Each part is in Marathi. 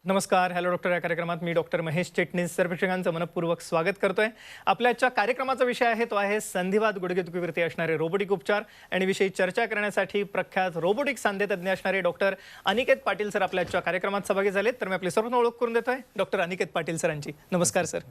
नमस्कार. हॅलो डॉक्टर या कार्यक्रमात मी डॉक्टर महेश चिटणीस सर्व प्रेक्षकांचं मनपूर्वक स्वागत करतोय. आपल्या आजच्या कार्यक्रमाचा विषय आहे तो आहे संधिवात गुडघेदुखीवरती असणारे रोबोटिक उपचार आणि विषयी चर्चा करण्यासाठी प्रख्यात रोबोटिक सांधेतज्ञ असणारे डॉक्टर अनिकेत पाटील सर आपल्या आजच्या कार्यक्रमात सहभागी झालेत. तर मी आपली सर्वांना ओळख करून देतोय डॉक्टर अनिकेत पाटील सरांची. नमस्कार सर.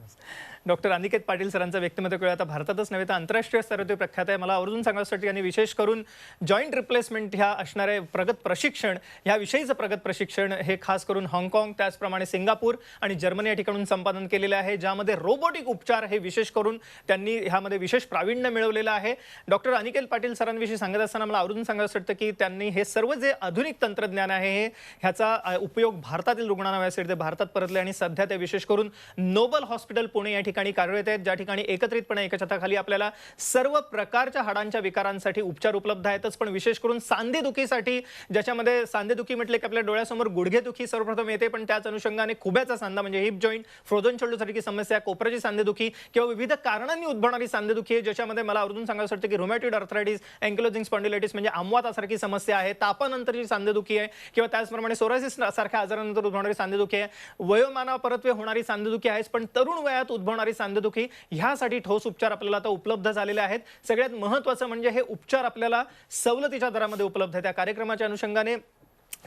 डॉक्टर अनिकेत पाटील सरांचं व्यक्तिमत्व कळलं आता भारतातच नव्हे तर आंतरराष्ट्रीय स्तरावर प्रख्यात आहे. मला आवर्जून सांगण्यासाठी आणि विशेष करून जॉईंट रिप्लेसमेंट ह्या असणारे प्रगत प्रशिक्षण ह्या विषयीचं प्रगत प्रशिक्षण हे खास करून हाँगकाँग त्याचप्रमाणे सिंगापूर आणि जर्मनी या ठिकाणून संपादन केलेले आहे, ज्यामध्ये रोबोटिक उपचार हे विशेष करून त्यांनी ह्यामध्ये विशेष प्रावीण्य मिळवलेलं आहे. डॉक्टर अनिकेत पाटील सरांविषयी सांगत असताना मला आवर्जून सांगायचं वाटतं की त्यांनी हे सर्व जे आधुनिक तंत्रज्ञान आहे ह्याचा उपयोग भारतातील रुग्णांना व्हायसाठी ते भारतात परतले आणि सध्या ते विशेष करून नोबल हॉस्पिटल पुणे या ठिकाणी कार्यरत आहेत, ज्या ठिकाणी एकत्रितपणे एका छताखाली आपल्याला सर्व प्रकारच्या हाडांच्या विकारांसाठी उपचार उपलब्ध आहेतच, पण विशेष करून सांधेदुखीसाठी, ज्याच्यामध्ये सांधेदुखी म्हटले की आपल्या डोळ्यासमोर गुडघेदुखी सर्वप्रथम येते, पण त्याच अनुषंगाने खुब्याचा सांधा म्हणजे हिप जॉईंट, फ्रोझन शोल्डर सारखी समस्या, कोपऱ्याची सांधेदुखी किंवा विविध कारणांनी उद्भवणारी सांधेदुखी आहे, ज्याच्यामध्ये मला आवर्जून सांगायचं वाटतं की रुमॅटॉइड आर्थरायटिस, अँकिलोजिंग स्पॉन्डिलायटिस म्हणजे आमवातासारखी समस्या आहे, तापानंतरची सांधेदुखी आहे किंवा त्याचप्रमाणे सोरायसिस सारख्या आजारानंतर उद्भवणारी सांधेदुखी आहे, वयोमानापरत्वे होणारी सांधेदुखी आहे, पण तरुण वयात उद्भवणारी सांधेदुखी ह्यासाठी ठोस उपचार आपल्याला आता उपलब्ध झालेले आहेत. सगळ्यात महत्त्वाचं म्हणजे हे उपचार आपल्याला सवलतीच्या दरामध्ये उपलब्ध आहेत. त्या कार्यक्रमाच्या अनुषंगाने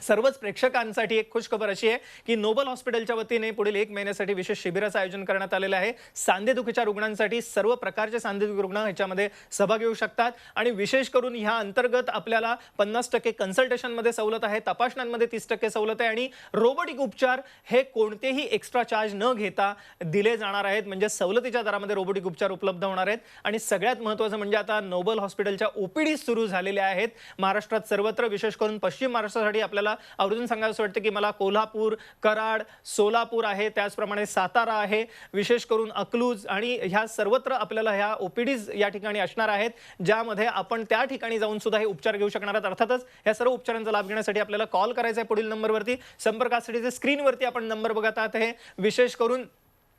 सर्वच प्रेक्षकांसाठी एक खुशखबर अशी आहे की नोबल हॉस्पिटलच्या वतीने पुढील 1 महिन्यासाठी विशेष शिबिराचं आयोजन करण्यात आलेलं आहे. सांधेदुखीच्या रुग्णांसाठी सर्व प्रकारचे सांधेदुखी रुग्ण ह्याच्यामध्ये सहभागी होऊ शकतात आणि विशेष करून ह्या अंतर्गत आपल्याला 50% कन्सल्टेशनमध्ये सवलत आहे, तपासण्यांमध्ये 30% सवलत आहे आणि रोबोटिक उपचार हे कोणतेही एक्स्ट्रा चार्ज न घेता दिले जाणार आहेत, म्हणजे सवलतीच्या दरामध्ये रोबोटिक उपचार उपलब्ध होणार आहेत. आणि सगळ्यात महत्त्वाचं म्हणजे आता नोबल हॉस्पिटलच्या ओपीडी सुरू झालेल्या आहेत महाराष्ट्रात सर्वत्र, विशेष करून पश्चिम महाराष्ट्रासाठी आपल्याला आवर्जून सांगायचं वाटतं की मला कोल्हापूर, कराड, सोलापूर आहे, त्याचप्रमाणे सातारा आहे, विशेष करून अकलूज आणि ह्या सर्वत्र आपल्याला ह्या ओपीडीज या ठिकाणी असणार आहेत, ज्यामध्ये आपण त्या ठिकाणी जाऊन सुद्धा हे उपचार घेऊ शकणार आहात. अर्थातच ह्या सर्व उपचारांचा लाभ घेण्यासाठी आपल्याला कॉल करायचा आहे पुढील नंबरवरती. संपर्कासाठी जे स्क्रीनवरती आपण नंबर बघत आहात हे विशेष करून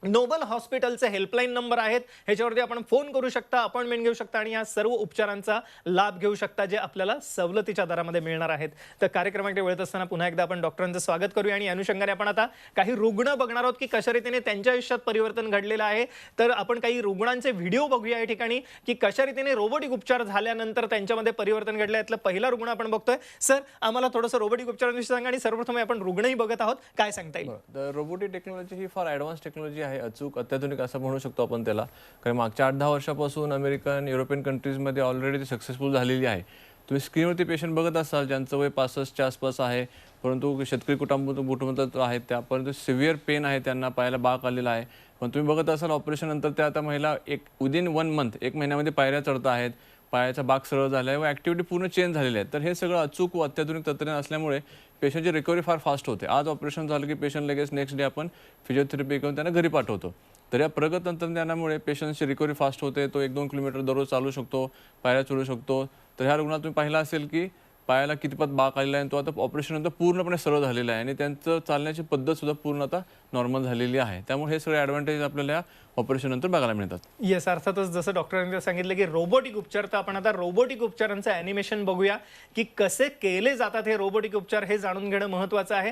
नोबल हॉस्पिटलचे हेल्पलाईन नंबर आहेत, ह्याच्यावरती आपण फोन करू शकता, अपॉइंटमेंट घेऊ शकता आणि या सर्व उपचारांचा लाभ घेऊ शकता जे आपल्याला सवलतीच्या दरामध्ये मिळणार आहेत. तर कार्यक्रमाकडे वळत असताना पुन्हा एकदा आपण डॉक्टरांचं स्वागत करूया आणि अनुषंगाने आपण आता काही रुग्ण बघणार आहोत की कशा रीतीने त्यांच्या आयुष्यात परिवर्तन घडलेलं आहे. तर आपण काही रुग्णांचे व्हिडिओ बघूया या ठिकाणी की कशा रीतीने रोबोटिक उपचार झाल्यानंतर त्यांच्यामध्ये परिवर्तन घडलं. यातला पहिला रुग्ण आपण बघतोय. सर, आम्हाला थोडंसं रोबोटिक उपचारांविषयी सांगा आणि सर्वप्रथम आपण रुग्णही बघत आहोत, काय सांगता येईल? रोबोटिक टेक्नॉलॉजी ही फार ॲडव्हान्स टेक्नॉलॉजी आहे, अचूक अत्याधुनिक असं म्हणू शकतो आपण त्याला. कारण मागच्या 8-10 वर्षापासून अमेरिकन, युरोपियन कंट्रीजमध्ये ऑलरेडी ती सक्सेसफुल झालेली आहे. तुम्ही स्क्रीनवरती पेशंट बघत असाल ज्यांचं वय 65च्या आसपास आहे, परंतु शेतकरी कुटुंबात आहेत, त्यापर्यंत सिव्हिअर पेन आहे, त्यांना पायाला बाक आलेला आहे. पण तुम्ही बघत असाल ऑपरेशन नंतर त्या आता महिला विदिन 1 मंथ 1 महिन्यामध्ये पायऱ्या चढत आहेत, पायाचा बाक सरळ झाला आहे व ॲक्टिव्हिटी पूर्ण चेंज झालेली आहे. तर हे सगळं अचूक व अत्याधुनिक तंत्रज्ञान असल्यामुळे पेशंटची रिकव्हरी फार फास्ट होते. आज ऑपरेशन झालं की पेशंट लगेच नेक्स्ट डे आपण फिजिओथेरपी करून त्यांना घरी पाठवतो. तर या प्रगत तंत्रज्ञानामुळे पेशंटची रिकव्हरी फास्ट होते. तो 1-2 किलोमीटर दररोज चालू शकतो, पायऱ्या चढू शकतो. तर ह्या रुग्णाला तुम्ही पाहिला असेल की पायाला कितपत बाक आलेला आहे, तो आता ऑपरेशननंतर पूर्णपणे सरळ झालेला आहे आणि त्यांचं चालण्याची पद्धत सुद्धा पूर्ण आता नॉर्मल झालेली आहे. त्यामुळे हे सगळे ॲडव्हान्टेज आपल्याला या ऑपरेशन नंतर बघायला मिळतात. येस, अर्थातच जसं डॉक्टरांनी सांगितलं की रोबोटिक उपचार, तर आपण आता रोबोटिक उपचारांचं ॲनिमेशन बघूया की कसे केले जातात हे रोबोटिक उपचार, हे जाणून घेणं महत्त्वाचं आहे.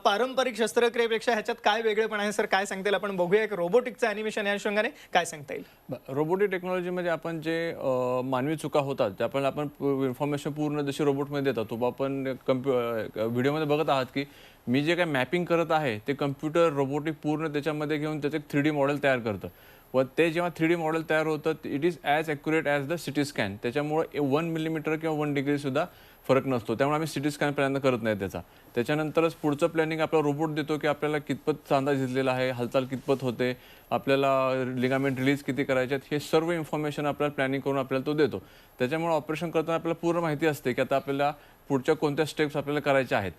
पारंपरिक शस्त्रक्रियेपेक्षा ह्याच्यात काय वेगळेपण आहे सर, काय सांगता येईल? आपण बघूया एक रोबोटिकचं ॲनिमेशन या अनुषंगाने काय सांगता येईल? रोबोटिक टेक्नॉलॉजीमध्ये आपण जे मानवी चुका होतात त्यापण आपण इन्फॉर्मेशन पूर्ण जशी रोबोटमध्ये देतात, तो आपण व्हिडिओमध्ये बघत आहात की मी जे काय मॅपिंग करत आहे ते कम्प्युटर रोबोटिक पूर्ण त्याच्यामध्ये घेऊन त्याचं 3D मॉडेल तयार करतं व ते जेव्हा 3D मॉडेल तयार होतं it is as accurate as the CT scan. त्याच्यामुळे 1 मिलीमीटर किंवा 1 डिग्रीसुद्धा फरक नसतो. त्यामुळे आम्ही सिटी स्कॅन प्लॅन करत नाही त्याचा. त्याच्यानंतरच पुढचं प्लॅनिंग आपला रोबोट देतो की आपल्याला कितपत सांधा झिजलेला आहे, हालचाल कितपत होते, आपल्याला लिगामेंट रिलीज किती करायचे आहेत, हे सर्व इन्फॉर्मेशन आपल्याला प्लॅनिंग करून आपल्याला तो देतो. त्याच्यामुळे ऑपरेशन करताना आपल्याला पूर्ण माहिती असते की आता आपल्याला पुढच्या कोणत्या स्टेप्स आपल्याला करायच्या आहेत.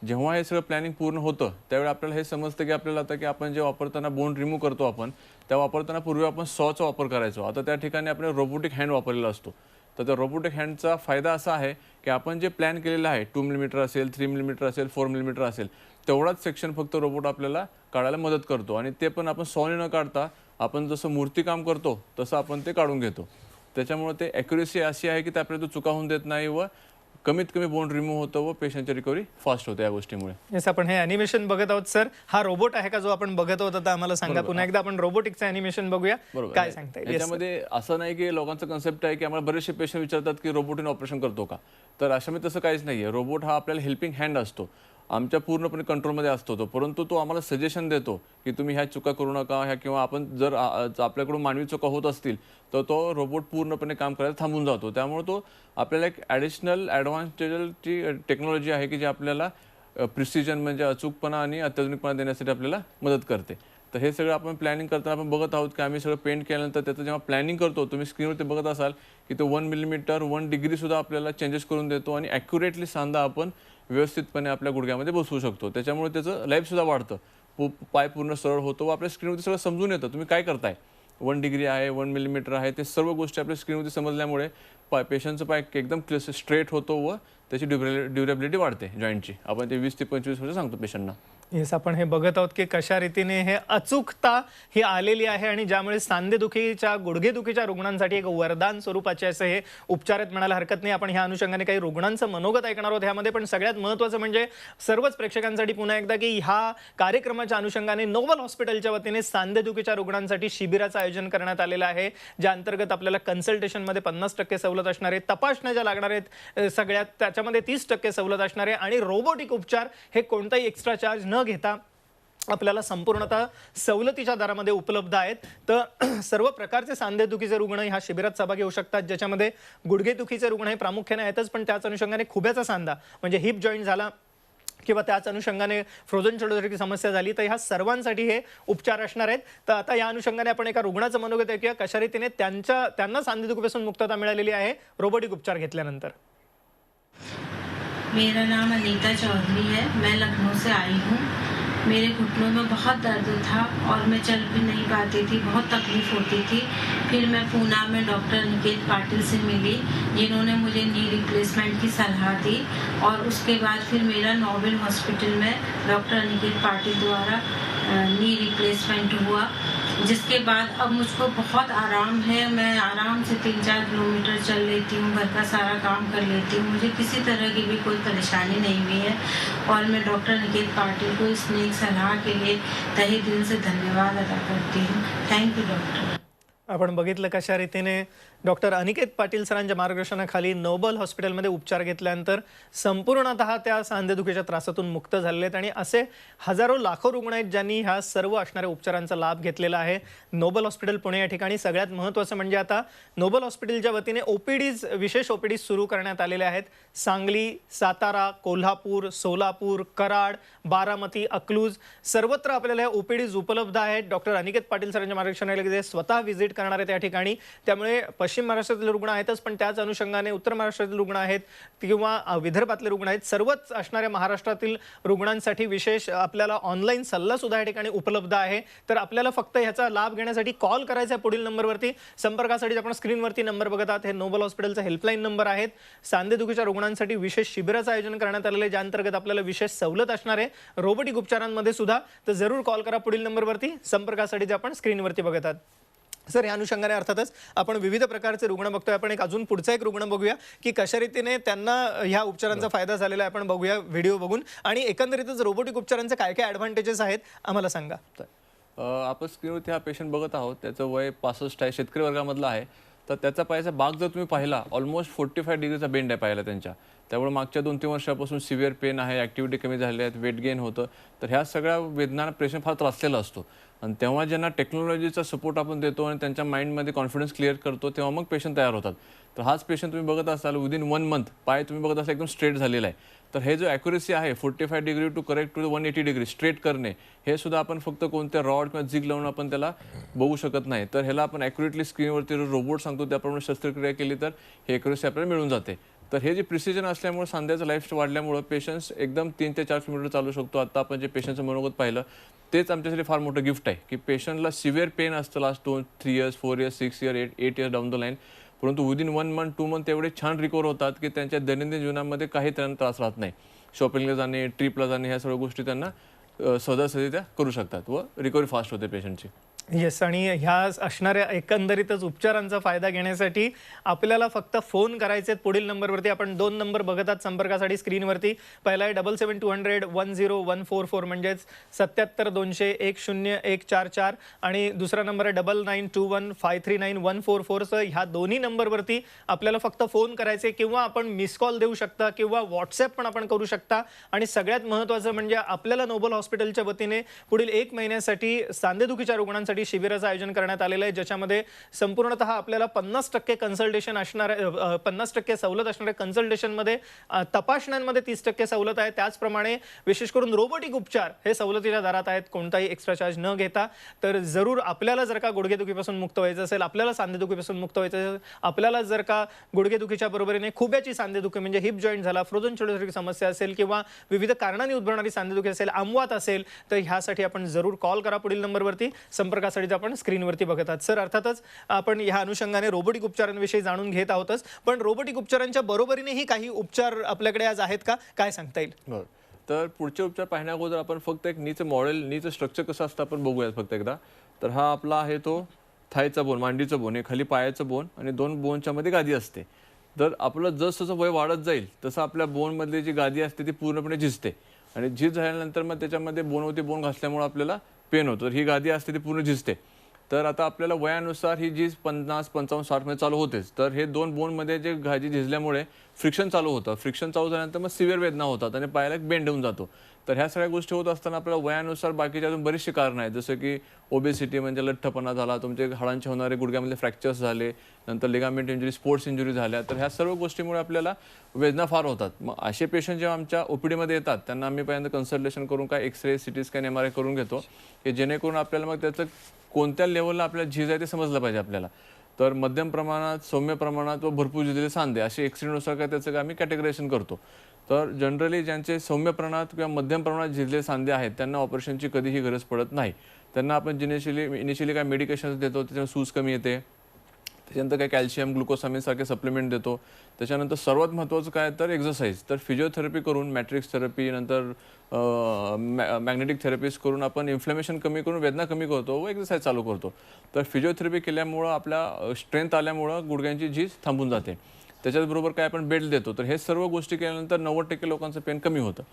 जेव्हा हे सगळं प्लॅनिंग पूर्ण होतं त्यावेळी आपल्याला हे समजतं की आपल्याला आता की आपण जे वापरताना बोन रिमूव्ह करतो आपण, त्या वापरताना पूर्वी आपण सॉचा वापर करायचो, आता त्या ठिकाणी आपण रोबोटिक हँड वापरलेला असतो. तर त्या रोबोटिक हँडचा फायदा असा आहे की आपण जे प्लॅन केलेलं आहे 2 मिलीमीटर असेल, 3 मिलीमीटर असेल, 4 मिलीमीटर असेल, तेवढाच सेक्शन फक्त रोबोट आपल्याला काढायला मदत करतो आणि ते पण आपण सॉने न काढता आपण जसं मूर्तिकाम करतो तसं आपण ते काढून घेतो. त्याच्यामुळे ते ॲक्युरेसी अशी आहे की त्याप्रती चुका होऊन देत नाही व कमीत कमी बोन रिमूव्ह होतं व पेशंटची रिकव्हरी फास्ट होते या गोष्टीमुळे. येस, आपण हे अॅनिमेशन बघत आहोत सर. हा रोबोट आहे का जो आपण बघत आहोत आता? आम्हाला सांगा पुन्हा एकदा, आपण रोबोटिकचं अॅनिमेशन बघूया. काय सांगता येईल? याच्यामध्ये असं नाही की लोकांचा कन्सेप्ट आहे की आम्हाला बरेचसे पेशंट विचारतात की रोबोटिन ऑपरेशन करतो का, तर अशामध्ये तसं काहीच नाहीये. रोबोट हा आपल्याला हेल्पिंग हँड असतो, आमच्या पूर्णपणे कंट्रोलमध्ये असतो तो, परंतु तो आम्हाला सजेशन देतो की तुम्ही ह्या चुका करू नका, ह्या किंवा आपण जर आपल्याकडून मानवी चुका होत असतील तर तो रोबोट पूर्णपणे काम करायला थांबून जातो. त्यामुळे तो आपल्याला एक ॲडिशनल ॲडव्हान्टेजची टेक्नॉलॉजी आहे की जी आपल्याला प्रिसिजन म्हणजे अचूकपणा आणि अत्याधुनिकपणा देण्यासाठी आपल्याला मदत करते. तर हे सगळं आपण प्लॅनिंग करताना आपण बघत आहोत की आम्ही सगळं पेंट केल्यानंतर त्याचं जेव्हा प्लॅनिंग करतो, तुम्ही स्क्रीनवरती बघत असाल की तो 1 मिलीमीटर 1 डिग्री सुद्धा आपल्याला चेंजेस करून देतो आणि ॲक्युरेटली सांधा आपण व्यवस्थितपणे आपल्या गुडघ्यामध्ये बसवू शकतो. त्याच्यामुळे त्याचं लाईफसुद्धा वाढतं, पाय पूर्ण सरळ होतो व आपल्या स्क्रीनवरती सगळं समजून येतं तुम्ही काय करताय. 1 डिग्री आहे, 1 मिलीमीटर आहे, ते सर्व गोष्टी आपल्या स्क्रीनवरती समजल्यामुळे पेशंटचं पाय एकदम स्ट्रेट होतो व त्याची ड्युरेबिलिटी वाढते जॉईंटची. आपण ते 20 ते 25 वर्ष सांगतो पेशंटना. येस, आपण हे बघत आहोत की कशा रीतीने हे अचूकता ही आलेली आहे आणि ज्यामुळे सांधेदुखीच्या गुडघेदुखीच्या रुग्णांसाठी एक वरदान स्वरूपाचे असे हे उपचार आहेत म्हणायला हरकत नाही. आपण ह्या अनुषंगाने काही रुग्णांचं मनोगत ऐकणार आहोत ह्यामध्ये, पण सगळ्यात महत्त्वाचं म्हणजे सर्वच प्रेक्षकांसाठी पुन्हा एकदा की ह्या कार्यक्रमाच्या अनुषंगाने नोबल हॉस्पिटलच्या वतीने सांधेदुखीच्या रुग्णांसाठी शिबिराचं आयोजन करण्यात आलेलं आहे, ज्या अंतर्गत आपल्याला कन्सल्टेशनमध्ये 50% सवलत असणार आहे, तपासण्या ज्या लागणार आहेत सगळ्यात त्याच्यामध्ये 30% सवलत असणार आहे आणि रोबोटिक उपचार हे कोणताही एक्स्ट्रा चार्ज न घेता आपल्याला संपूर्णतः सवलतीच्या दरामध्ये उपलब्ध आहेत. तर सर्व प्रकारचे सांधेदुखीचे रुग्ण ह्या शिबिरात सहभागी होऊ शकतात, ज्याच्यामध्ये गुडघेदुखीचे रुग्ण हे प्रामुख्याने आहेतच, पण त्याच अनुषंगाने खुब्याचा सांधा म्हणजे हिप जॉईंट झाला किंवा त्याच अनुषंगाने फ्रोझन शोल्डरची समस्या झाली, तर ह्या सर्वांसाठी हे उपचार असणार आहेत. तर आता या अनुषंगाने आपण एका रुग्णाचं मनोगत ऐकूया कशा रीतीने त्यांना सांधेदुखीपासून मुक्तता मिळालेली आहे रोबोटिक उपचार घेतल्यानंतर. मेरा नाम अनीता चौधरी है, मैं लखनऊ से आई हूँ. मेरे घुटनों में बहुत दर्द था और मैं चल भी नहीं पाती थी, बहुत तकलीफ होती थी. फिर मैं पूना में डॉक्टर निकेत पाटिल से मिली, जिन्होंने मुझे नी रिप्लेसमेंट की सलाह दी और उसके बाद फिर मेरा नोबल हॉस्पिटल में डॉक्टर निकेत पाटिल द्वारा नी रिप्लेसमेंट हुआ, जिसके बाद अब मुझको बहुत आराम है. मैं आराम से 3-4 किलोमीटर चल लेती हूँ, घर का सारा काम कर लेती हूँ, मुझे किसी तरह की भी कोई परेशानी नहीं हुई है. और मैं डॉक्टर निकेत पाटिल को इस नेक सलाह के लिए तहे दिल से धन्यवाद अदा करती हूँ. Thank you doctor. आपण बघितलं कशा रीतीने डॉक्टर अनिकेत पाटील सरांच्या मार्गदर्शनाखाली नोबल हॉस्पिटलमध्ये उपचार घेतल्यानंतर संपूर्णतः त्या सांधेदुखीच्या त्रासातून मुक्त झालेले आहेत आणि असे हजारो लाखो रुग्ण आहेत ज्यांनी ह्या सर्व असणाऱ्या उपचारांचा लाभ घेतलेला आहे. नोबल हॉस्पिटल पुणे या ठिकाणी सगळ्यात महत्त्वाचं म्हणजे आता नोबल हॉस्पिटलच्या वतीने ओपीडीज विशेष ओपीडीज सुरू करण्यात आलेले आहेत. सांगली, सातारा, कोल्हापूर, सोलापूर, कराड, बारामती, अकलूज सर्वत्र आपल्याला ओपीडीज उपलब्ध आहेत. डॉक्टर अनिकेत पाटील सरांच्या मार्गदर्शनाखाली स्वतः व्हिजिट करणार आहेत त्या ठिकाणी. त्यामुळे पश्चिम महाराष्ट्रातील रुग्ण आहेतच, पण त्याच अनुषंगाने उत्तर महाराष्ट्रातील रुग्ण आहेत किंवा विदर्भातले रुग्ण आहेत, सर्वच असणाऱ्या महाराष्ट्रातील रुग्णांसाठी विशेष आपल्याला ऑनलाईन सल्ला सुद्धा या ठिकाणी उपलब्ध आहे. तर आपल्याला फक्त ह्याचा लाभ घेण्यासाठी कॉल करायचा आहे पुढील नंबरवरती. संपर्कासाठी आपण स्क्रीनवरती नंबर बघत आहात, हे नोबल हॉस्पिटलचा हेल्पलाईन नंबर आहेत. सांधेदुखीच्या रुग्णांसाठी विशेष शिबिराचं आयोजन करण्यात आलेलं आहे, ज्या अंतर्गत आपल्याला विशेष सवलत असणार आहे रोबोटिक उपचारांमध्ये सुद्धा. तर जरूर कॉल करा पुढील नंबरवरती संपर्कासाठी, जे आपण स्क्रीनवरती बघत आहात. सर, या अनुषंगाने अर्थातच आपण विविध प्रकारचे रुग्ण बघतोय. आपण अजून पुढचा एक रुग्ण बघूया की कशा रीतीने त्यांना ह्या उपचारांचा फायदा झालेला आहे. आपण बघूया व्हिडिओ बघून आणि एकंदरीतच रोबोटिक उपचारांचे काय काय ॲडव्हान्टेजेस आहेत आम्हाला सांगा. आपण स्क्रीनवरती हा पेशंट बघत आहोत, त्याचं वय 65 आहे, शेतकरी वर्गामधला आहे. तर त्याचा पायाचा भाग जर तुम्ही पाहिला ऑलमोस्ट 45 डिग्रीचा बेंड आहे पायाला त्यांच्या. त्यामुळे मागच्या 2-3 वर्षापासून सिव्हिअर पेन आहे, ॲक्टिव्हिटी कमी झाली आहेत, वेट गेन होतं. तर ह्या सगळ्या वेदनांना पेशंट फार त्रासलेला असतो आणि तेव्हा ज्यांना टेक्नॉलॉजीचा सपोर्ट आपण देतो आणि त्यांच्या माइंडमध्ये कॉन्फिडन्स क्लिअर करतो, तेव्हा मग पेशंट तयार होतात. तर हाच पेशंट तुम्ही बघत असाल विदिन 1 मंथ पाय तुम्ही बघत असाल एकदम स्ट्रेट झालेला आहे. तर हे जो ॲक्युरेसी आहे 45 degree to correct to 180 degree straight करणे, हे सुद्धा आपण फक्त कोणत्या रॉड किंवा झिग लावून आपण त्याला बघू शकत नाही. तर ह्याला आपण ॲक्युरेटली स्क्रीनवरती रोबोट सांगतो त्याप्रमाणे शस्त्रक्रिया केली तर हे ॲक्युरेसी आपल्याला मिळून जाते. तर हे जे प्रिसिजन असल्यामुळे सांध्याचं लाईफ वाढल्यामुळे पेशंट्स एकदम 3 ते 4 किलोमीटर चालू शकतो. आता आपण जे पेशंटचं मनोगत पाहिलं तेच आमच्यासाठी फार मोठं गिफ्ट आहे की पेशंटला सिव्हिअर पेन असतं last 2-3 years 4 years 6 year 8 years down the line, परंतु विदिन 1 मंथ 2 मंथ एवढे छान रिकवर होतात की त्यांच्या दैनंदिन जीवनामध्ये काही त्यांना त्रास राहत नाही. शॉपिंगला जाणे, ट्रिपला जाणे, ह्या सगळ्या गोष्टी त्यांना सहजासहजी त्या करू शकतात व रिकव्हरी फास्ट होते पेशंटची. येस, आणि ह्या असणाऱ्या एकंदरीतच उपचारांचा फायदा घेण्यासाठी आपल्याला फक्त फोन करायचे आहेत पुढील नंबरवरती. आपण 2 नंबर बघत आहात संपर्कासाठी स्क्रीनवरती. पहिला आहे 7720010144 म्हणजेच 7720100144 आणि दुसरा नंबर आहे 9921539144. ह्या दोन्ही नंबरवरती आपल्याला फक्त फोन करायचे किंवा आपण मिस कॉल देऊ शकता किंवा व्हॉट्सॲप पण आपण करू शकता. आणि सगळ्यात महत्त्वाचं म्हणजे आपल्याला नोबल हॉस्पिटलच्या वतीने पुढील 1 महिन्यासाठी सांधेदुखीच्या रुग्णांसाठी शिबिराचं आयोजन करण्यात आलेलं आहे, ज्याच्यामध्ये संपूर्णतः आपल्याला 50% कन्सल्टेशन असणार आहे. 50% सवलत असणार आहे कन्सल्टेशनमध्ये. तपासण्यांमध्ये 30% सवलत आहे. त्याचप्रमाणे विशेष करून रोबोटिक उपचार हे सवलतीच्या दरात आहेत, कोणताही एक्स्ट्रा चार्ज न घेता. तर जरूर आपल्याला जर का गुडघेदुखीपासून मुक्त व्हायचं असेल, आपल्याला सांधेदुखीपासून मुक्त व्हायचं असेल, आपल्याला जर का गुडघेदुखीच्या बरोबरीने खुब्याची सांधेदुखी म्हणजे हिप जॉईंट झाला, फ्रोझन शोल्डरची समस्या असेल किंवा विविध कारणांनी उद्भवणारी सांधेदुखी असेल, आमवात असेल, तर ह्यासाठी आपण जरूर कॉल करा पुढील नंबरवरती. संपर्कासाठी आपण स्क्रीनवरती बघत आहात. सर, अर्थातच आपण ह्या अनुषंगाने रोबोटिक उपचारांविषयी जाणून घेत आहोतच, पण रोबोटिक उपचारांच्या बरोबरीनेही काही उपचार आपल्याकडे आज आहेत का, काय सांगता येईल? बरं. तर पुढचे उपचार पाहण्या अगोदर आपण फक्त एक नीचं मॉडेल, नीचं स्ट्रक्चर कसं असतं आपण बघूयात फक्त एकदा. तर हा आपला आहे तो थायचा बोन, मांडीचं बोन, हे खाली पायाचं बोन आणि 2 बोनच्या मध्ये गादी असते. तर आपलं जसं वय वाढत जाईल तसं आपल्या बोनमधली जी गादी असते ती पूर्णपणे झिजते आणि झीज झाल्यानंतर मग त्याच्यामध्ये बोनवरती बोन घासल्यामुळे आपल्याला पेन होतं. तर ही गादी असते ती पूर्ण झिजते. तर आता आपल्याला वयानुसार ही झीज 50, 55, 60 मध्ये चालू होतेच. तर हे 2 बोनमध्ये जे गादी झिजल्यामुळे फ्रिक्शन चालू होतं. फ्रिक्शन चालू झाल्यानंतर मग सिव्हिअर वेदना होतात आणि पायाला एक बेंड होऊन जातो. तर ह्या सगळ्या गोष्टी होत असताना आपल्याला वयानुसार बाकीच्या अजून बरीचशी कारणं आहेत, जसं की ओबेसिटी म्हणजे लठ्ठपणा झाला, तुमचे हाडांचे होणारे गुडघ्यामधले फ्रॅक्चर्स झाले, नंतर लिगामेंट इंजुरी, स्पोर्ट्स इंजुरी झाल्या. तर ह्या सर्व गोष्टीमुळे आपल्याला वेदना फार होतात. मग असे पेशंट जेव्हा आमच्या ओपीडीमध्ये येतात त्यांना आम्ही पहिल्यांदा कन्सल्टेशन करून काय एक्सरे, सिटी स्कॅन, MRI करून घेतो, की जेणेकरून आपल्याला मग त्याचं कोणत्या लेवलला आपल्याला झीज आहे ते समजलं पाहिजे आपल्याला. तर मध्यम प्रमाणात, सौम्य प्रमाणात व भरपूर झिजलेले सांधे असे एक्सरेनुसार काय त्याचं आम्ही कॅटेगरायझेशन करतो. तर जनरली ज्यांचे सौम्य प्रमाणात किंवा मध्यम प्रमाणात झिजलेले सांधे आहेत त्यांना ऑपरेशनची कधीही गरज पडत नाही. त्यांना आपण इनिशियली काय मेडिकेशन्स देतो, त्याच्यामुळे सूज कमी येते. त्याच्यानंतर काय कॅल्शियम, ग्लुकोसामिनसारखे सप्लिमेंट देतो. त्याच्यानंतर सर्वात महत्त्वाचं काय तर एक्झरसाईज. तर फिजिओथेरपी करून, मॅट्रिक्स थेरपी, नंतर मॅग्नेटिक थेरपीज करून आपण इन्फ्लेमेशन कमी करून वेदना कमी करतो व एक्झरसाईज चालू करतो. तर फिजिओथेरपी केल्यामुळं आपल्या स्ट्रेंथ आल्यामुळं गुडघ्यांची झीज थांबून जाते. त्याच्याचबरोबर काय आपण बेल्ट देतो. तर हे सर्व गोष्टी केल्यानंतर 90% लोकांचं पेन कमी होतं.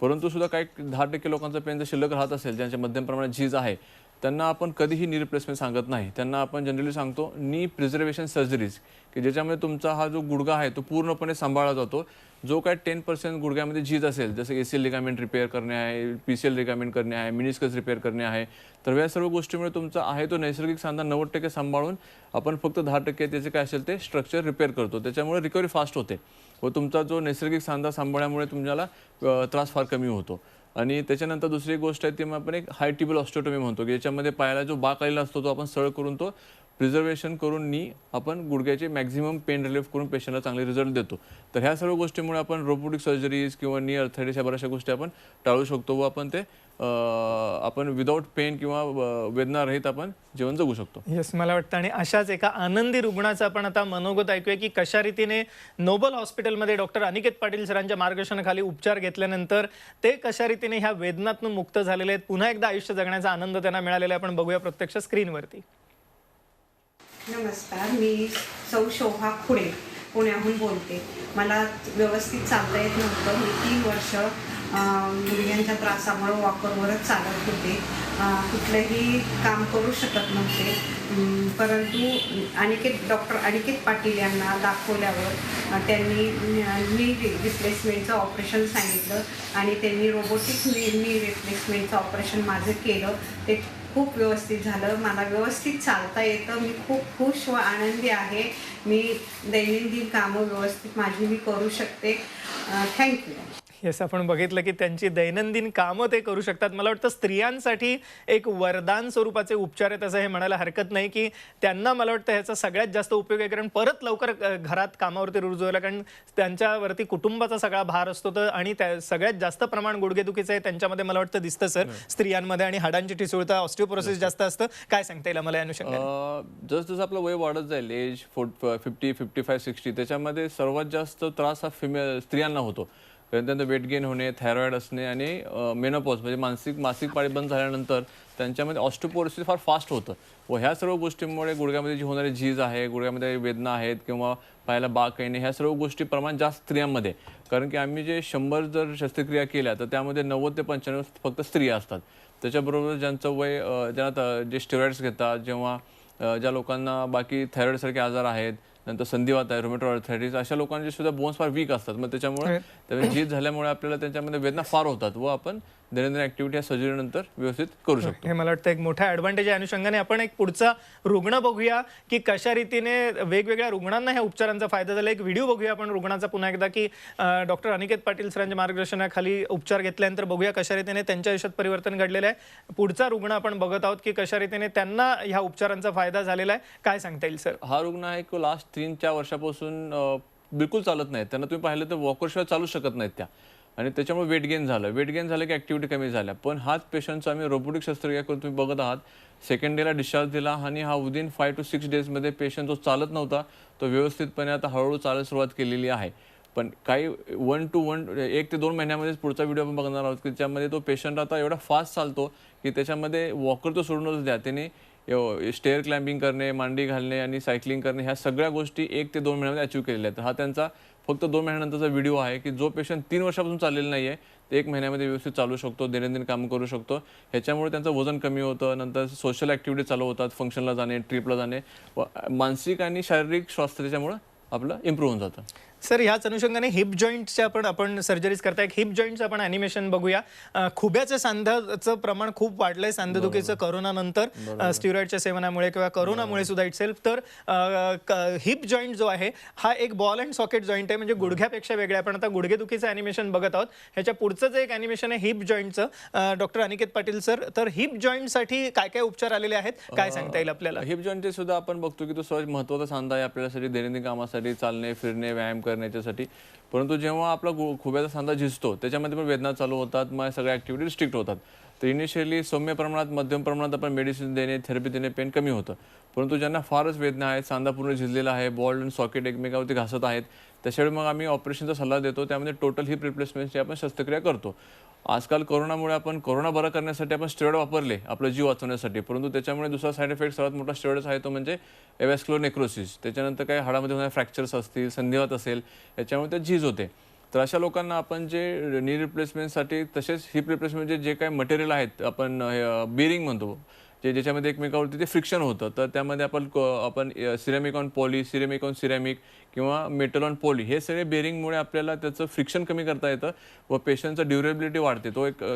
परंतु सुद्धा काही 10% लोकांचं पेन जर शिल्लक राहत असेल, ज्यांच्या मध्यम प्रमाणात झीज आहे, त्यांना आपण कधीही नी रिप्लेसमेंट सांगत नाही. त्यांना आपण जनरली सांगतो नी प्रिझर्वेशन सर्जरीज, की ज्याच्यामध्ये तुमचा हा जो गुडघा आहे तो पूर्णपणे सांभाळला जातो. जो काय 10% गुडघ्यामध्ये झीज असेल, जसं ACL लिगामेंट रिपेअर करणे आहे, PCL लिगामेंट करणे आहे, मिनिस्कस रिपेअर करणे आहे, तर या सर्व गोष्टीमुळे तुमचा आहे तो नैसर्गिक सांधा 90% सांभाळून आपण फक्त 10% त्याचे काय असेल ते स्ट्रक्चर रिपेअर करतो. त्याच्यामुळे रिकव्हरी फास्ट होते व तुमचा जो नैसर्गिक सांधा सांभाळल्यामुळे तुम्हाला त्रास फार कमी होतो. आणि त्याच्यानंतर दुसरी गोष्ट आहे ती मग आपण एक हाय टिबल ऑस्टिओटोमी म्हणतो, की याच्यामध्ये पायाला जो बाक आलेला असतो तो आपण सरळ करून तो प्रिझर्वेशन करून नी आपण गुडघ्याचे मॅक्झिमम पेन रिलीफ करून पेशंटला चांगले रिझल्ट देतो. तर ह्या सर्व गोष्टीमुळे आपण रोबोटिक सर्जरीज किंवा नी अर्थरायटिस या बऱ्याचशा गोष्टी आपण टाळू शकतो व आपण ते आपण विदाऊट पेन किंवा वेदना रहित आपण जीवन जगू शकतो. येस, मला वाटतं. आणि अशाच एका आनंदी रुग्णाचं आपण आता मनोगत ऐकूया की कशा रीतीने नोबल हॉस्पिटलमध्ये डॉक्टर अनिकेत पाटील सरांच्या मार्गदर्शनाखाली उपचार घेतल्यानंतर ते कशा रीतीने ह्या वेदनातून मुक्त झालेले आहेत, पुन्हा एकदा आयुष्य जगण्याचा आनंद त्यांना मिळालेला आहे. आपण बघूया प्रत्यक्ष स्क्रीनवरती. नमस्कार, मी सौ शोभा खुडे पुण्याहून बोलते. मला व्यवस्थित चालता येत नव्हतं. मी 3 वर्ष गुडघ्यांच्या त्रासामुळे वॉकरवरच चालत होते. कुठलंही काम करू शकत नव्हते. परंतु डॉक्टर अनिकेत पाटील यांना दाखवल्यावर त्यांनी नी रिप्लेसमेंटचं ऑपरेशन सांगितलं आणि त्यांनी रोबोटिक नी रिप्लेसमेंटचं ऑपरेशन माझं केलं. ते खूप व्यवस्थित झालं. मला व्यवस्थित चालता येतं. मी खूप खुश व आनंदी आहे. मी दैनंदिन कामं व्यवस्थित माझी मी करू शकते. थँक्यू. येस, आपण बघितलं की त्यांची दैनंदिन कामं ते करू शकतात. मला वाटतं स्त्रियांसाठी एक वरदान स्वरूपाचे उपचार आहेत असं हे म्हणायला हरकत नाही, की त्यांना मला वाटतं ह्याचा सगळ्यात जास्त उपयोग आहे. कारण परत लवकर घरात कामावरती रुजू व्हायला, कारण त्यांच्यावरती कुटुंबाचा सगळा भार असतो. तर आणि सगळ्यात जास्त प्रमाण गुडघेदुखीचं आहे त्यांच्यामध्ये मला वाटतं दिसतं सर स्त्रियांमध्ये. आणि हाडांची ठिसूळता, ऑस्टिओपोरोसिस जास्त असतं. काय सांगता येईल मला या अनुषंगाने? जसं आपलं वय वाढत जाईल, एज 50, 55, 60, त्याच्यामध्ये सर्वात जास्त त्रास हा स्त्रियांना होतो. त्यांचं वेट गेन होणे, थायरॉइड असणे आणि मेनोपॉज म्हणजे मासिक पाळी बंद झाल्यानंतर त्यांच्यामध्ये ऑस्टिओपोरोसिस फार फास्ट होतं व ह्या सर्व गोष्टींमुळे गुडघ्यामध्ये जी होणारी झीज आहे, गुडघ्यामध्ये वेदना आहेत किंवा पायाला बाक येणे, ह्या सर्व गोष्टी प्रमाण जास्त स्त्रियांमध्ये. कारण की आम्ही जे 100 जर शस्त्रक्रिया केल्या तर त्यामध्ये 90 ते 95 फक्त स्त्रिया असतात. त्याच्याबरोबर ज्यांचं वय ज्यांना जे स्टेरॉइड्स घेतात, जेव्हा ज्या लोकांना बाकी थायरॉइडसारखे आजार आहेत, नंतर संधिवात आहे, रुमेटॉइड आर्थरायटिस, अशा लोकांचे सुद्धा बोन्स फार वीक असतात. मग त्याच्यामुळे झीज झाल्यामुळे आपल्याला त्यांच्यामध्ये वेदना फार होतात व आपण दैनंदिन ऍक्टिव्हिटी या सर्जरीनंतर व्यवस्थित करू शकतो. हे मला वाटतं एक मोठा ॲडव्हान्टेज आहे. अनुषंगाने आपण एक पुढचा रुग्ण बघूया की कशा रीतीने वेगवेगळ्या रुग्णांना ह्या उपचारांचा फायदा झाला. एक व्हिडिओ बघूया आपण रुग्णाचा पुन्हा एकदा की डॉक्टर अनिकेत पाटील सरांच्या मार्गदर्शनाखाली उपचार घेतल्यानंतर बघूया कशा रीतीने त्यांच्या आयुष्यात परिवर्तन घडलेलं आहे. पुढचा रुग्ण आपण बघत आहोत की कशा रीतीने त्यांना ह्या उपचारांचा फायदा झालेला आहे. काय सांगता येईल सर? हा रुग्ण आहे की लास्ट 3-4 वर्षापासून बिलकुल चालत नाही. त्यांना तुम्ही पाहिलं तर वॉकरशिवाय चालू शकत नाहीत त्या, आणि त्याच्यामुळे वेट गेन झालं की ॲक्टिव्हिटी कमी झाल्या. पण हाच पेशंटचा आम्ही रोबोटिक शस्त्रक्रिया करून तुम्ही बघत आहात. सेकंड डेला डिस्चार्ज दिला आणि हा विदिन 5 to 6 डेजमध्ये पेशंट जो चालत नव्हता तो व्यवस्थितपणे आता हळूहळू चालायला सुरुवात केलेली आहे. पण काही 1 ते 2 महिन्यामध्येच पुढचा व्हिडिओ आपण बघणार आहोत की त्यामध्ये तो पेशंट आता एवढा फास्ट चालतो की त्याच्यामध्ये वॉकर तो सोडूनच द्या, त्याने स्टेअर क्लाइम्बिंग करणे, मांडी घालणे आणि सायकलिंग करणे, ह्या सगळ्या गोष्टी 1 ते 2 महिन्यामध्ये अचीव्ह केलेल्या आहेत. हा त्यांचा फक्त 2 महिन्यानंतरचा व्हिडिओ आहे की जो पेशंट 3 वर्षापासून चाललेला नाही आहे ते 1 महिन्यामध्ये व्यवस्थित चालू शकतो, दैनंदिन काम करू शकतो. ह्याच्यामुळे त्यांचं वजन कमी होतं, नंतर सोशल ॲक्टिव्हिटी चालू होतात, फंक्शनला जाणे, ट्रिपला जाणे, व मानसिक आणि शारीरिक स्वास्थ्य त्याच्यामुळे आपलं इम्प्रूव्ह होऊन जातं. सर, ह्याच अनुषंगाने हिप जॉईंटच्या आपण सर्जरीज करताय. हिप जॉईंटचं आपण ॲनिमेशन बघूया. खुब्याचं सांध्याचं प्रमाण खूप वाढलंय सांधेदुखीचं करोनानंतर, स्टिरॉइडच्या सेवनामुळे किंवा करोनामुळे सुद्धा इटसेल्फ. तर हिप जॉईंट जो आहे हा एक बॉल अँड सॉकेट जॉईंट आहे, म्हणजे गुडघ्यापेक्षा वेगळं. आपण आता गुडघेदुखीचं ॲनिमेशन बघत आहोत. ह्याच्या पुढचं जे एक ॲनिमेशन आहे हिप जॉईंटचं, डॉक्टर अनिकेत पाटील सर, तर हिप जॉईंटसाठी काय काय उपचार आलेले आहेत, काय सांगता येईल आपल्याला? हिप जॉईंटचे सुद्धा आपण बघतो की तो सर्वात महत्त्वाचा सांधा आहे आपल्यासाठी, दैनंदिन कामासाठी, चालणे, फिरणे, व्यायाम करण्याच्यासाठी. परंतु जेव्हा आपला खुब्याचा सांधा झिजतो त्याच्यामध्ये पण वेदना चालू होतात, मग सगळ्या ॲक्टिव्हिटी रिस्ट्रिक्ट होतात. तर इनिशियली सौम्य प्रमाणात, मध्यम प्रमाणात आपण मेडिसिन देणे, थेरपी देणे, पेन कमी होतं. परंतु ज्यांना फारच वेदना आहेत, सांधा पूर्ण झिजलेला आहे, बॉल आणि सॉकेट एकमेकावरती घासत आहेत, त्याच्यावेळी मग आम्ही ऑपरेशनचा सल्ला देतो. त्यामध्ये टोटल हिप रिप्लेसमेंटची आपण शस्त्रक्रिया करतो. आजकाल कोरोनामुळे आपण कोरोना बरा करण्यासाठी आपण स्टेरॉइड वापरले आपला जीव वाचवण्यासाठी, परंतु त्याच्यामुळे दुसरा साईड इफेक्ट सर्वात मोठा स्टेरॉइड्स आहे तो म्हणजे एव्हॅस्क्युलर नेक्रोसिस. त्याच्यानंतर काही हाडामध्ये होणारे फ्रॅक्चर्स असतील, संधिवात असेल, याच्यामुळे त्या झीज होते. तर अशा लोकांना आपण जे नी रिप्लेसमेंटसाठी तसेच हिप रिप्लेसमेंटचे जे काही मटेरियल आहेत, आपण बेरिंग म्हणतो, ज्याच्यामध्ये एकमेकावरती ते फ्रिक्शन होतं, तर त्यामध्ये आपण ceramic on poly, ceramic on ceramic किंवा मेटल ऑन पॉली, हे सगळे बेरिंगमुळे आपल्याला त्याचं फ्रिक्शन कमी करता येतं व पेशंटचं ड्युरेबिलिटी वाढते.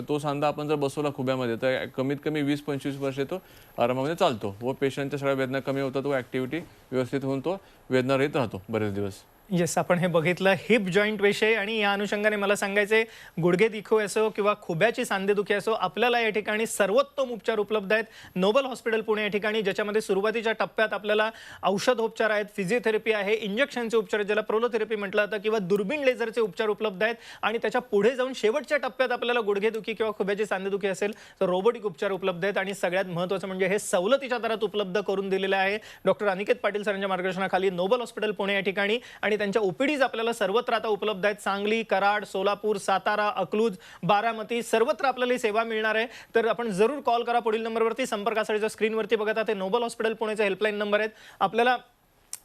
तो सांधा आपण जर बसवला खुब्यामध्ये तर कमीत कमी 20-25 वर्षे तो आरामामध्ये चालतो व पेशंटच्या सगळ्या वेदना कमी होतात व ॲक्टिव्हिटी व्यवस्थित होऊन तो वेदनारहित राहतो बरेच दिवस. येस, आपण हे बघितलं हिप जॉईंट विषय. आणि या अनुषंगाने मला सांगायचे, गुडघेदुखी असो किंवा खुब्याची सांधेदुखी असो, आपल्याला या ठिकाणी सर्वोत्तम उपचार उपलब्ध आहेत. नोबल हॉस्पिटल पुणे या ठिकाणी, ज्याच्यामध्ये सुरुवातीच्या टप्प्यात आपल्याला औषधोपचार आहेत, फिजिओथेरपी आहे, इंजेक्शनचे उपचार, ज्याला प्रोलोथेरपी म्हटलं जातं, किंवा दुर्बीण लेझरचे उपचार उपलब्ध आहेत. आणि त्याच्या पुढे जाऊन शेवटच्या टप्प्यात आपल्याला गुडघेदुखी किंवा खुब्याची सांधेदुखी असेल तर रोबोटिक उपचार उपलब्ध आहेत. आणि सगळ्यात महत्त्वाचं म्हणजे हे सवलतीच्या दरात उपलब्ध करून दिलेलं आहे डॉक्टर अनिकेत पाटील सरांच्या मार्गदर्शनाखाली नोबल हॉस्पिटल पुणे या ठिकाणी. आणि त्यांच्या ओपीडीज आपल्याला सर्वत्र आता उपलब्ध आहेत. सांगली, कराड, सोलापूर, सातारा, अकलूज, बारामती, सर्वत्र आपल्याला ही सेवा मिळणार आहे. तर आपण जरूर कॉल करा पुढील नंबरवरती. संपर्कासाठी जो स्क्रीनवरती बघत आहात ते नोबल हॉस्पिटल पुणेचे हेल्पलाईन नंबर आहेत. आपल्याला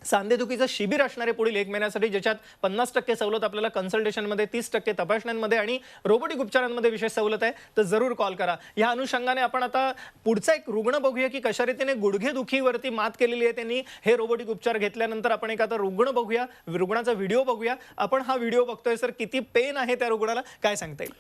सांधेदुखीचं शिबिर असणारे पुढील 1 महिन्यासाठी, ज्याच्यात 50% सवलत आपल्याला कन्सल्टेशनमध्ये, 30% तपासण्यांमध्ये आणि रोबोटिक उपचारांमध्ये विशेष सवलत आहे. तर जरूर कॉल करा. या अनुषंगाने आपण आता पुढचा एक रुग्ण बघूया की कशा रीतीने गुडघेदुखीवरती मात केलेली आहे त्यांनी हे रोबोटिक उपचार घेतल्यानंतर. आपण एक आता रुग्ण बघूया, रुग्णाचा व्हिडिओ बघूया. आपण हा व्हिडिओ बघतोय सर, किती पेन आहे त्या रुग्णाला, काय सांगता येईल?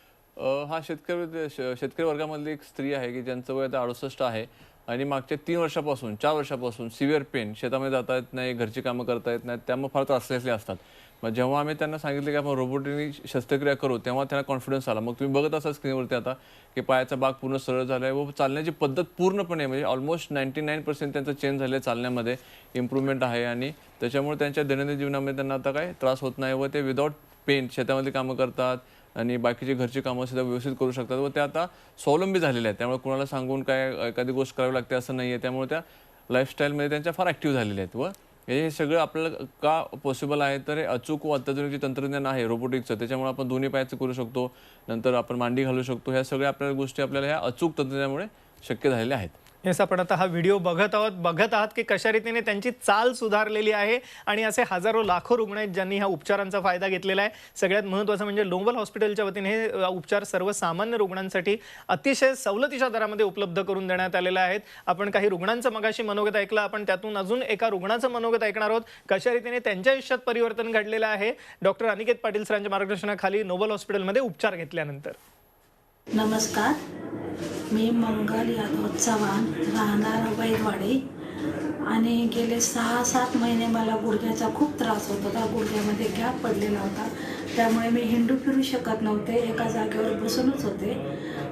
हा शेतकरी वर्गामधली एक स्त्री आहे की ज्यांचं वय आता 68 आहे आणि मागच्या 4 वर्षापासून सिव्हिअर पेन, शेतामध्ये जाता येत नाही, घरची कामं करता येत नाहीत, त्यामुळे फार त्रासलेले असतात. मग जेव्हा आम्ही त्यांना सांगितलं की आपण रोबोटिकनी शस्त्रक्रिया करू तेव्हा त्यांना कॉन्फिडन्स आला. मग तुम्ही बघत असाल स्क्रीनवरती आता की पायाचा भाग पूर्ण सरळ झाला आहे व चालण्याची पद्धत पूर्णपणे म्हणजे ऑलमोस्ट 99% त्यांचं चेंज झालं आहे, चालण्यामध्ये इम्प्रूव्हमेंट आहे. आणि त्याच्यामुळे त्यांच्या दैनंदिन जीवनामध्ये त्यांना आता काही त्रास होत नाही व ते विदाऊट पेन शेतामध्ये कामं करतात आणि बाकीची घरची कामं सुद्धा व्यवस्थित करू शकतात व ते आता स्वावलंबी झालेले आहेत. त्यामुळे कुणाला सांगून काय एखादी गोष्ट करावी लागते असं नाही आहे. त्यामुळे त्या लाईफस्टाईलमध्ये त्यांच्या फार ॲक्टिव्ह झालेल्या आहेत व हे सगळं आपल्याला का पॉसिबल आहे, तर हे अचूक व अत्याधुनिक जे तंत्रज्ञान आहे रोबोटिक्सचं, त्याच्यामुळे आपण दोन्ही पायाचं करू शकतो, नंतर आपण मांडी घालू शकतो. ह्या सगळ्या आपल्याला गोष्टी आपल्याला ह्या अचूक तंत्रज्ञानामुळे शक्य झालेल्या आहेत. येस, आपण आता हा व्हिडिओ बघत आहात की कशा रीतीने त्यांची चाल सुधारलेली आहे आणि असे हजारो लाखो रुग्ण आहेत ज्यांनी ह्या उपचारांचा फायदा घेतलेला आहे. सगळ्यात महत्त्वाचं म्हणजे नोबल हॉस्पिटलच्या वतीने हे उपचार सर्वसामान्य रुग्णांसाठी अतिशय सवलतीच्या दरामध्ये उपलब्ध करून देण्यात आलेले आहेत. आपण काही रुग्णांचं मगाशी मनोगत ऐकलं, आपण त्यातून अजून एका रुग्णाचं मनोगत ऐकणार आहोत, कशा रीतीने त्यांच्या आयुष्यात परिवर्तन घडलेलं आहे डॉक्टर अनिकेत पाटील सरांच्या मार्गदर्शनाखाली नोबल हॉस्पिटलमध्ये उपचार घेतल्यानंतर. नमस्कार, मी मंगल यादव चव्हाण, राहणार वैदवाडी. आणि गेले 6-7 महिने मला गुडघ्याचा खूप त्रास होत होता. गुडघ्यामध्ये गॅप पडलेला होता, त्यामुळे मी हिंडू फिरू शकत नव्हते, एका जागेवर बसूनच होते.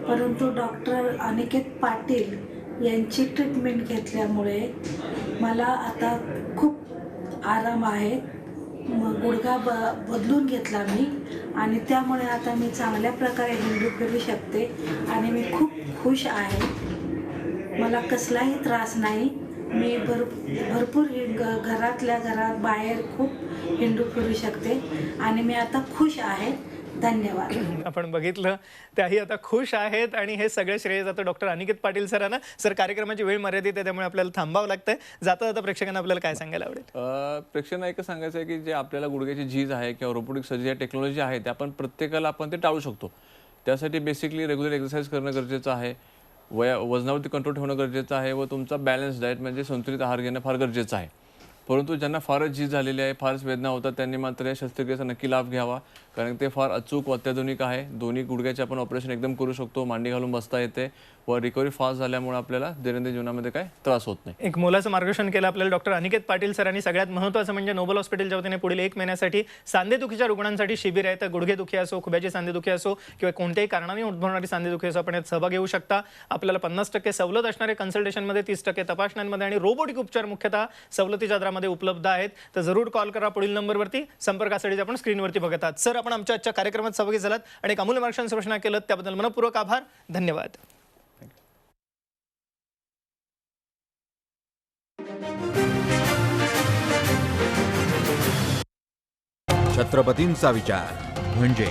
परंतु डॉक्टर अनिकेत पाटील यांची ट्रीटमेंट घेतल्यामुळे मला आता खूप आराम आहे. गुडघा बदलून घेतला मी आणि त्यामुळे आता मी चांगल्या प्रकारे हिंडू फिरू शकते आणि मी खूप खुश आहे. मला कसलाही त्रास नाही. मी भरपूर घरातल्या घरात बाहेर खूप हिंडू फिरू शकते आणि मी आता खुश आहे. धन्यवाद. आपण बघितलं, त्याही आता खुश आहेत आणि हे सगळे श्रेय जातं डॉक्टर अनिकेत पाटील सरांना. सर, कार्यक्रमाची वेळ मर्यादित आहे, त्यामुळे आपल्याला थांबावं लागतंय. जाता जाता प्रेक्षकांना आपल्याला काय सांगायला आवडेल? प्रेक्षकांना एकच सांगायचं आहे की जे आपल्याला गुडघ्याची झीज आहे किंवा रोबोटिक सर्जरी या टेक्नॉलॉजी आहे ते आपण प्रत्येकाला आपण ते टाळू शकतो. त्यासाठी बेसिकली रेग्युलर एक्सरसाइज करणं गरजेचं आहे, वजनावरती कंट्रोल ठेवणं गरजेचं आहे व तुमचा बॅलन्स डाएट म्हणजे संतुलित आहार घेणं फार गरजेचं आहे. परंतु ज्यांना फारच झीज झालेली आहे, फारच वेदना होतात, त्यांनी मात्र या शस्त्रक्रियेचा नक्की लाभ घ्यावा, कारण ते फार अचूक व अत्याधुनिक आहे. दोन्ही गुडघ्याचे आपण ऑपरेशन एकदम करू शकतो, मांडी घालून बसता येते व रिकव्हरी फास्ट झाल्यामुळे आपल्याला दैनंदिन जीवनामध्ये काय त्रास होत नाही. एक मोलाचं मार्गदर्शन केलं आपल्याला डॉक्टर अनिकेत पाटील सरांनी. सगळ्यात महत्त्वाचं म्हणजे नोबल हॉस्पिटलच्या वतीने पुढील 1 महिन्यासाठी सांधेदुखीच्या रुग्णांसाठी शिबिर आहे. तर गुडघेदुखी असो, खुब्याची सांधेदुखी असो किंवा कोणत्याही कारणाने उद्भवणारी सांधेदुखी असो, आपण यात सहभाग घेऊ शकता. आपल्याला 50% सवलत असणारे कन्सल्टेशनमध्ये, 30% तपासण्यांमध्ये आणि रोबोटिक उपचार मुख्यतः सवलतीच्या दरामध्ये उपलब्ध आहेत. तर जरूर कॉल करा पुढील नंबरवरती. संपर्कासाठी आपण स्क्रीनवरती बघत आहात. सर, आपण आमच्या आजच्या कार्यक्रमात सहभागी झालात आणि एक अमूल्य मार्गदर्शन सूचना केलं, त्याबद्दल मनपूर्वक आभार. धन्यवाद. छत्रपतींचा विचार म्हणजे